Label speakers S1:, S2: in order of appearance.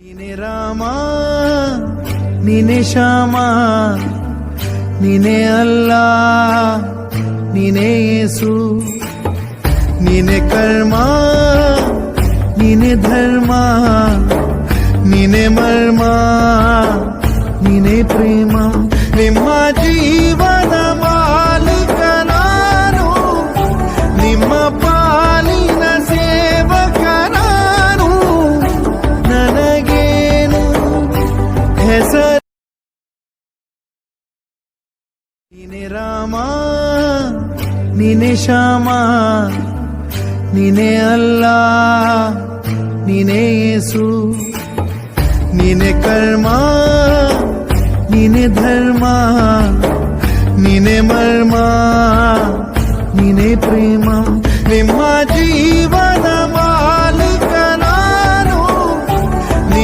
S1: ನೀನೆ ರಾಮ ನೀನೆ ಶ್ಯಾಮ ನೀನೆ ಅಲ್ಲ ನೀನೆ ಯೇಸು ನೀನೆ ಕರ್ಮ ನೀನೆ ಧರ್ಮ ನೀನೆ ಮರ್ಮ ನೀನೆ ಪ್ರೇಮ ನಿಮ್ಮ ಜೀವನ ಮಾಲೀಕ ನಾನು ನಿಮ್ಮ ಪಾಲಿನ ಸೇವಕ ನಾನು ನನಗೇನು ಹೆಸರು ನೀನೆ ರಾಮ ನೀನೆ ಶ್ಯಾಮ ನೀನೆ ಅಲ್ಲ ನೀನೆ ಯೇಸು ನೀನೆ ಕರ್ಮ ನೀನೆ ಧರ್ಮ ನೀನೆ ಮರ್ಮ ನೀನೆ ಪ್ರೇಮ ನಿಮ್ಮ